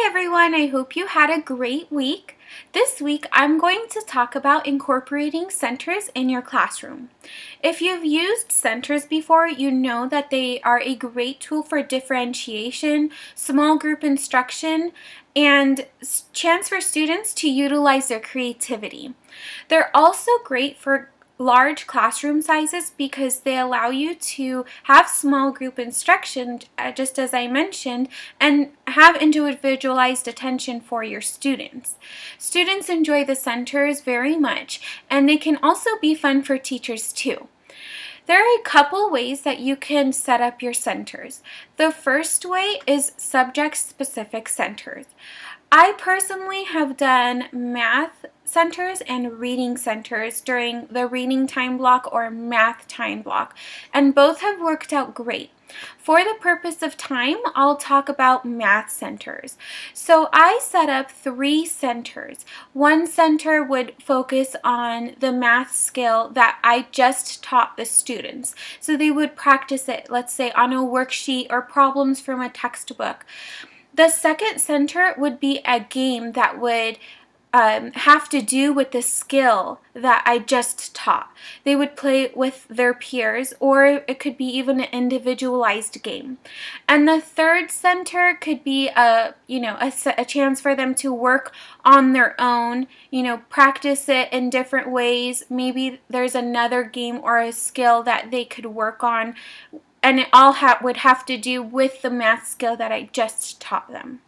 everyone, I hope you had a great week. This week I'm going to talk about incorporating centers in your classroom. If you've used centers before, you know that they are a great tool for differentiation, small group instruction, and chance for students to utilize their creativity. They're also great for large classroom sizes because they allow you to have small group instruction, just as I mentioned, and have individualized attention for your students. Students enjoy the centers very much, and they can also be fun for teachers too. There are a couple ways that you can set up your centers. The first way is subject-specific centers. I personally have done math centers and reading centers during the reading time block or math time block, and both have worked out great. For the purpose of time, I'll talk about math centers. So I set up 3 centers. One center would focus on the math skill that I just taught the students. So they would practice it, let's say on a worksheet or problems from a textbook. The second center would be a game that would have to do with the skill that I just taught. They would play with their peers, or it could be even an individualized game. And the third center could be a chance for them to work on their own, practice it in different ways. Maybe there's another game or a skill that they could work on, and it all would have to do with the math skill that I just taught them.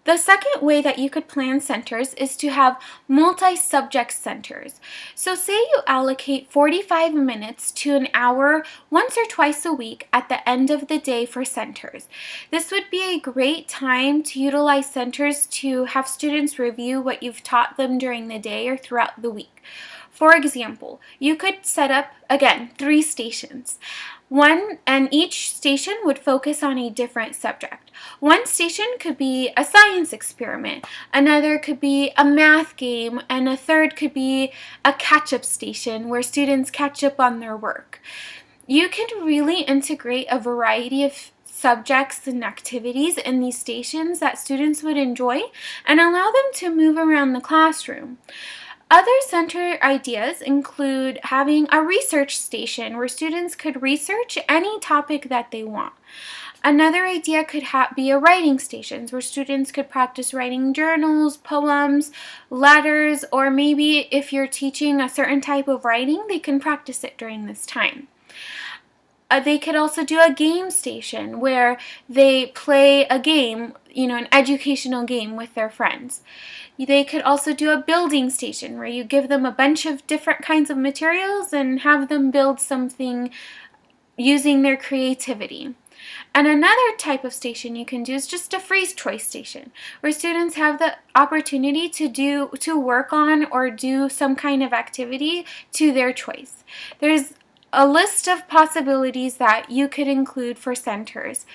The second way that you could plan centers is to have multi-subject centers. So say you allocate 45 minutes to an hour once or twice a week at the end of the day for centers. This would be a great time to utilize centers to have students review what you've taught them during the day or throughout the week. For example, you could set up, again, 3 stations. And each station would focus on a different subject. One station could be a science experiment, another could be a math game, and a third could be a catch-up station where students catch up on their work. You could really integrate a variety of subjects and activities in these stations that students would enjoy and allow them to move around the classroom. Other center ideas include having a research station where students could research any topic that they want. Another idea could be a writing station where students could practice writing journals, poems, letters, or maybe if you're teaching a certain type of writing, they can practice it during this time. They could also do a game station where they play a game, an educational game with their friends. They could also do a building station where you give them a bunch of different kinds of materials and have them build something using their creativity. And another type of station you can do is just a free choice station, where students have the opportunity to work on or do some kind of activity to their choice. There's a list of possibilities that you could include for centers.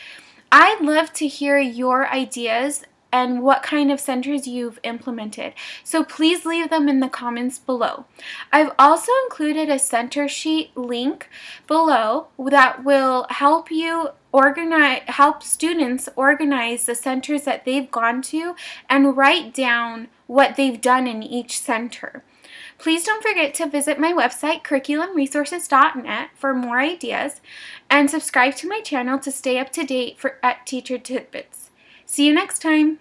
I'd love to hear your ideas and what kind of centers you've implemented. So please leave them in the comments below. I've also included a center sheet link below that will help students organize the centers that they've gone to and write down what they've done in each center. Please don't forget to visit my website, curriculumresources.net, for more ideas, and subscribe to my channel to stay up to date at Teacher Tidbits. See you next time!